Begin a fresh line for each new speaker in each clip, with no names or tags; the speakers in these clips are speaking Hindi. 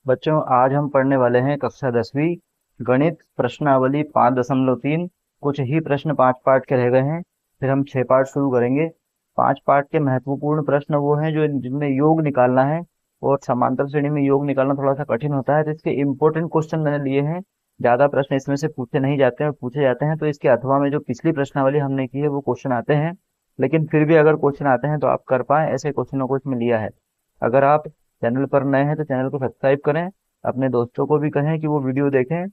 बच्चों, आज हम पढ़ने वाले हैं कक्षा 10वीं गणित प्रश्नावली 5.3। कुछ ही प्रश्न 5 पार्ट के रह गए हैं, फिर हम 6 पार्ट शुरू करेंगे। 5 पार्ट के महत्वपूर्ण प्रश्न वो हैं जो जिनमें योग निकालना है, और समांतर श्रेणी में योग निकालना थोड़ा सा कठिन होता है, तो इसके इंपॉर्टेंट क्वेश्चन मैंने लिए हैं। ज्यादा प्रश्न इसमें से पूछे नहीं जाते हैं, और पूछे जाते हैं तो इसके अथवा में जो पिछली प्रश्नावली हमने की है वो क्वेश्चन आते हैं। लेकिन फिर भी अगर क्वेश्चन आते हैं तो आप कर पाए, ऐसे क्वेश्चनों को इसमें लिया है। अगर आप चैनल पर नए हैं तो चैनल को सब्सक्राइब करें, अपने दोस्तों को भी कहें कि वो वीडियो देखें,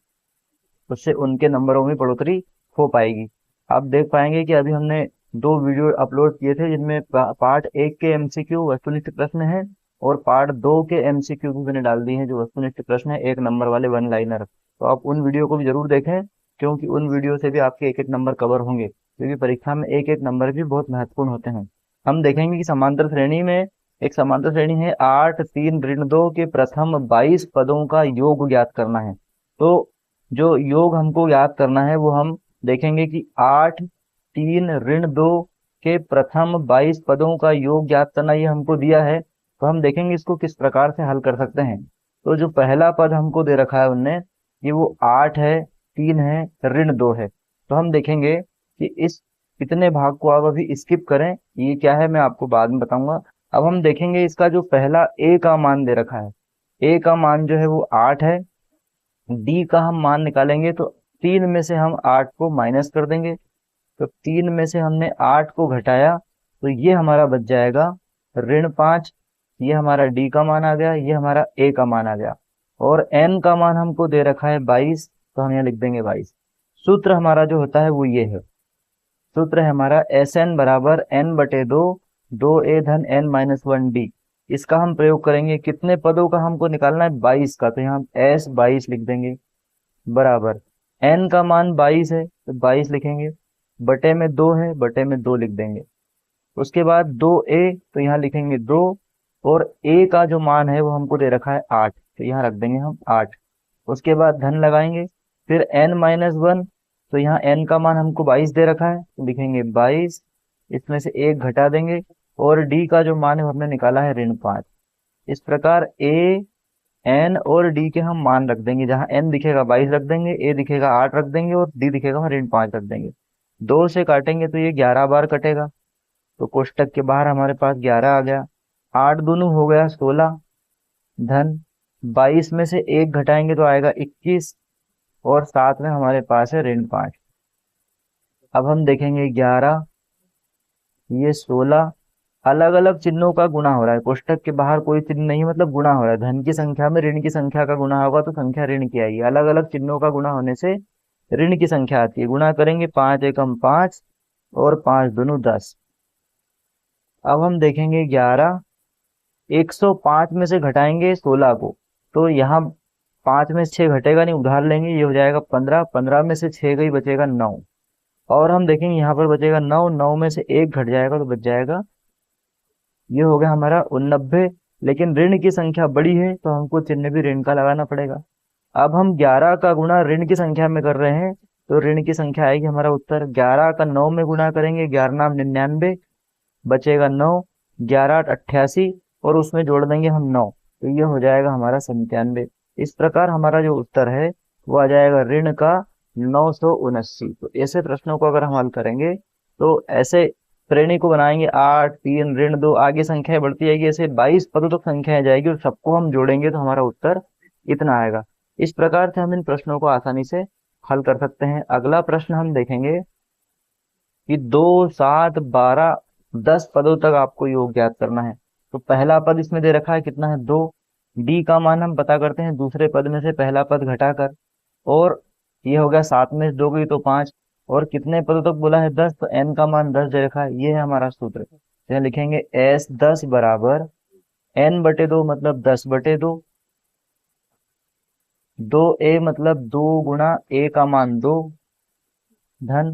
उससे उनके नंबरों में बढ़ोतरी हो पाएगी। आप देख पाएंगे कि अभी हमने 2 वीडियो अपलोड किए थे, जिनमें पार्ट 1 के एमसीक्यू वस्तुनिष्ठ प्रश्न है, और पार्ट 2 के एमसीक्यू भी मैंने डाल दिए हैं जो वस्तुनिष्ठ प्रश्न है, 1 नंबर वाले वन लाइनर। तो आप उन वीडियो को भी जरूर देखें, क्योंकि उन वीडियो से भी आपके एक एक नंबर कवर होंगे, क्योंकि परीक्षा में एक एक नंबर भी बहुत महत्वपूर्ण होते हैं। हम देखेंगे कि समांतर श्रेणी में, एक समांतर श्रेणी है 8 3 ऋण 2 के प्रथम 22 पदों का योग ज्ञात करना है। तो जो योग हमको याद करना है वो हम देखेंगे कि 8 3 ऋण 2 के प्रथम 22 पदों का योग ज्ञात करना, ये हमको दिया है। तो हम देखेंगे इसको किस प्रकार से हल कर सकते हैं। तो जो पहला पद हमको दे रखा है उनने, ये वो 8 है, 3 है, ऋण 2 है। तो हम देखेंगे कि इस इतने भाग को आप अभी स्किप करें, ये क्या है मैं आपको बाद में बताऊंगा। अब हम देखेंगे इसका जो पहला ए का मान दे रखा है, ए का मान जो है वो 8 है। डी का हम मान निकालेंगे तो 3 में से हम 8 को माइनस कर देंगे। तो 3 में से हमने 8 को घटाया, तो ये हमारा बच जाएगा ऋण 5। ये हमारा डी का मान आ गया, ये हमारा ए का मान आ गया। और एन का मान हमको दे रखा है 22, तो हम यहाँ लिख देंगे 22। सूत्र हमारा जो होता है वो ये है। सूत्र है हमारा एस एन बराबर एन बटे दो, 2 ए धन एन माइनस 1 डी। इसका हम प्रयोग करेंगे, कितने पदों का हमको निकालना है, 22 का, तो यहाँ एस 22 लिख देंगे, बराबर एन का मान 22 है तो 22 लिखेंगे, बटे में 2 है, बटे में 2 लिख देंगे। उसके बाद 2 ए, तो यहाँ लिखेंगे 2। और ए का जो मान है वो हमको दे रखा है 8, तो यहाँ रख देंगे हम 8। उसके बाद धन लगाएंगे, फिर n-1, तो यहाँ n का मान हमको 22 दे रखा है, तो लिखेंगे 22। इसमें से 1 घटा देंगे, और d का जो मान है वो हमने निकाला है ऋण 5। इस प्रकार a, n और d के हम मान रख देंगे, जहाँ n दिखेगा 22 रख देंगे, a दिखेगा 8 रख देंगे, और d दिखेगा ऋण 5 रख देंगे। 2 से काटेंगे तो ये 11 बार कटेगा, तो कोष्टक के बाहर हमारे पास 11 आ गया। 8 दूनी हो गया 16, धन 22 में से 1 घटाएंगे तो आएगा 21, और साथ में हमारे पास है ऋण 5। अब हम देखेंगे 11, ये 16, अलग अलग चिन्हों का गुणा हो रहा है, कोष्टक के बाहर कोई चिन्ह नहीं, मतलब गुणा हो रहा है। धन की संख्या में ऋण की संख्या का गुणा होगा तो संख्या ऋण की आएगी, अलग अलग चिन्हों का गुणा होने से ऋण की संख्या आती है। गुणा करेंगे 5 एकम 5, और 5 दूनी 10। अब हम देखेंगे 11, 105 में से घटाएंगे 16 को, तो यहाँ 5 में से 6 घटेगा नहीं, उधार लेंगे, ये हो जाएगा 15। 15 में से 6 गई, बचेगा 9। और हम देखेंगे यहाँ पर बचेगा 9, 9 में से 1 घट जाएगा तो बच जाएगा, ये हो गया हमारा 89। लेकिन ऋण की संख्या बड़ी है तो हमको चिन्ह भी ऋण का लगाना पड़ेगा। अब हम 11 का गुणा ऋण की संख्या में कर रहे हैं, तो ऋण की संख्या आएगी हमारा उत्तर। 11 का 9 में गुणा करेंगे, 11 नाम 99, बचेगा 9। 11 8 88, और उसमें जोड़ देंगे हम 9, तो ये हो जाएगा हमारा 97। इस प्रकार हमारा जो उत्तर है वो आ जाएगा ऋण का 979। तो ऐसे प्रश्नों को अगर हम हल करेंगे तो ऐसे श्रेणी को बनाएंगे, 8 3 ऋण 2, आगे संख्याएं बढ़ती जाएगी, ऐसे 22 पदों तक संख्याएं जाएगी, और सबको हम जोड़ेंगे तो हमारा उत्तर इतना आएगा। इस प्रकार से हम इन प्रश्नों को आसानी से हल कर सकते हैं। अगला प्रश्न हम देखेंगे कि 2 7 12 10 पदों तक आपको योग ज्ञात करना है। तो पहला पद इसमें दे रखा है कितना है, 2। डी का मान हम पता करते हैं, दूसरे पद में से पहला पद घटाकर, और ये हो गया 7 में से 2 गई तो 5, और कितने पदों तक बोला है, 10, तो एन का मान 10 दे रखा है, ये है हमारा सूत्र। तो यहाँ लिखेंगे S10 बराबर n/2, मतलब 10/2, 2a मतलब 2 गुणा a का मान 2, धन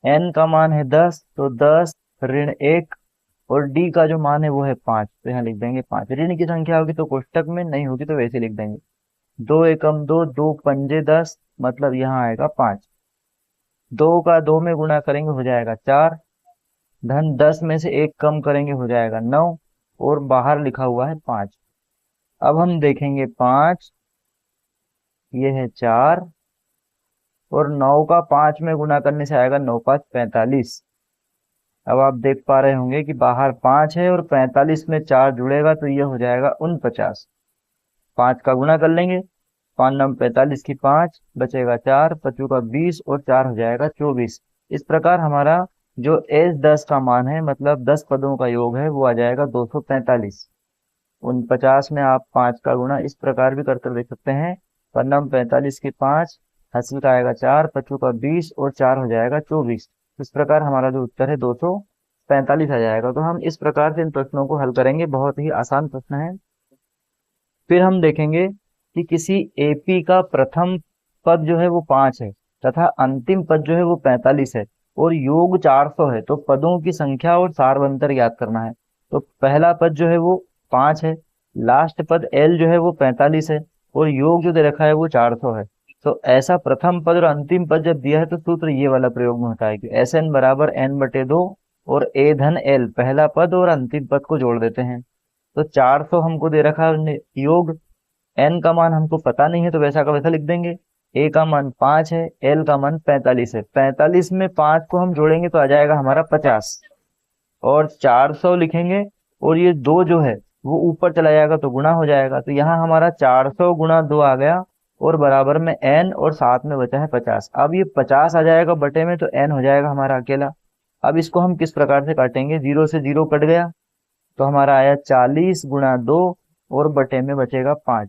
n का मान है 10, तो 10 ऋण 1, और d का जो मान है वो है 5, तो यहाँ लिख देंगे 5। ऋण की संख्या होगी तो कोष्टक में, नहीं होगी तो वैसे लिख देंगे। 2 एकम 2, 2 पंजे 10, मतलब यहाँ आएगा 5। 2 का 2 में गुणा करेंगे हो जाएगा 4, धन 10 में से 1 कम करेंगे हो जाएगा 9, और बाहर लिखा हुआ है 5। अब हम देखेंगे 5 ये है 4, और 9 का 5 में गुना करने से आएगा 9 5 45। अब आप देख पा रहे होंगे कि बाहर 5 है और 45 में 4 जुड़ेगा तो ये हो जाएगा 49। 5 का गुना कर लेंगे, 5 9 45 की 5 बचेगा 4, 5 का 20 और 4 हो जाएगा 24। इस प्रकार हमारा जो एस 10 का मान है, मतलब 10 पदों का योग है, वो आ जाएगा 245। 49 में आप 5 का गुणा इस प्रकार भी करके देख सकते हैं। 5 9 45 की 5, हासिल का आएगा 4, 5 का 20 और 4 हो जाएगा 24। इस प्रकार हमारा जो उत्तर है 245 आ जाएगा। तो हम इस प्रकार से इन प्रश्नों को हल करेंगे, बहुत ही आसान प्रश्न है। फिर हम देखेंगे कि किसी एपी का प्रथम पद जो है वो 5 है तथा अंतिम पद जो है वो 45 है और योग 400 है, तो पदों की संख्या और सारवंतर याद करना है। तो पहला पद जो है वो 5 है, लास्ट पद एल जो है वो 45 है और योग जो दे रखा है वो 400 है। तो ऐसा प्रथम पद और अंतिम पद जब दिया है तो सूत्र ये वाला प्रयोग में होता है कि एस एन बराबर एन बटे 2 और ए धन एल, पहला पद और अंतिम पद को जोड़ देते हैं। तो 400 हमको दे रखा है योग, एन का मान हमको पता नहीं है तो वैसा का वैसा लिख देंगे। ए का मान 5 है, एल का मान 45 है। 45 में 5 को हम जोड़ेंगे तो आ जाएगा हमारा 50, और 400 लिखेंगे और ये 2 जो है वो ऊपर चला जाएगा तो गुणा हो जाएगा। तो यहाँ हमारा 400 गुणा 2 आ गया और बराबर में एन और साथ में बचा है 50। अब ये 50 आ जाएगा बटे में तो एन हो जाएगा हमारा अकेला। अब इसको हम किस प्रकार से काटेंगे, 0 से 0 कट गया तो हमारा आया 40 गुणा 2 और बटे में बचेगा 5।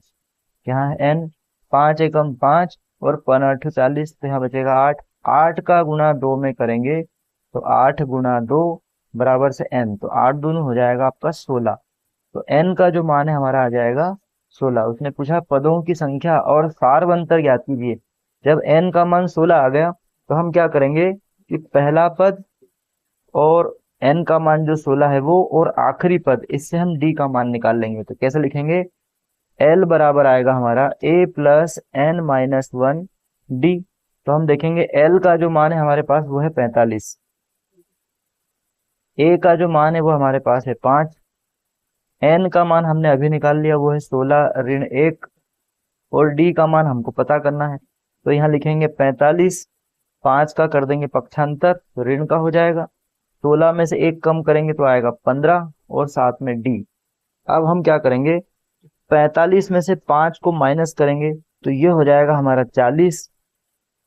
यहाँ है एन, 5 एकम 5 और 5 40, तो यहाँ बचेगा 8। 8 का गुणा 2 में करेंगे तो 8 गुणा 2 बराबर से एन, तो 8 दूनी हो जाएगा आपका 16। तो एन का जो मान है हमारा आ जाएगा 16। उसने पूछा पदों की संख्या और सारवंतर ज्ञात कीजिए। जब एन का मान 16 आ गया तो हम क्या करेंगे कि पहला पद और एन का मान जो 16 है वो और आखिरी पद, इससे हम डी का मान निकाल लेंगे। तो कैसे लिखेंगे, एल बराबर आएगा हमारा ए प्लस एन माइनस 1 डी। तो हम देखेंगे एल का जो मान है हमारे पास वो है 45, ए का जो मान है वो हमारे पास है 5, एन का मान हमने अभी निकाल लिया वो है 16 ऋण 1, और डी का मान हमको पता करना है। तो यहाँ लिखेंगे 45, 5 का कर देंगे पक्षांतर तो ऋण का हो जाएगा, 16 में से 1 कम करेंगे तो आएगा 15 और साथ में डी। अब हम क्या करेंगे, 45 में से 5 को माइनस करेंगे तो ये हो जाएगा हमारा 40,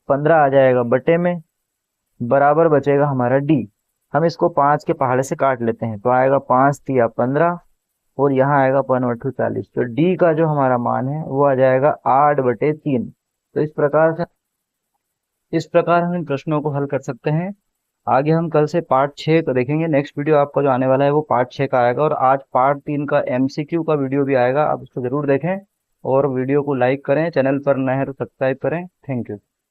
15 आ जाएगा बटे में, बराबर बचेगा हमारा डी। हम इसको 5 के पहाड़े से काट लेते हैं तो आएगा 5 तिया 15 और यहाँ आएगा 5×8 = 40। तो डी का जो हमारा मान है वो आ जाएगा 8/3। तो इस प्रकार हम इन प्रश्नों को हल कर सकते हैं। आगे हम कल से पार्ट 6 का देखेंगे। नेक्स्ट वीडियो आपका जो आने वाला है वो पार्ट 6 का आएगा, और आज पार्ट 3 का एमसीक्यू का वीडियो भी आएगा। आप उसको जरूर देखें और वीडियो को लाइक करें, चैनल पर नए हैं तो सब्सक्राइब करें। Thank you.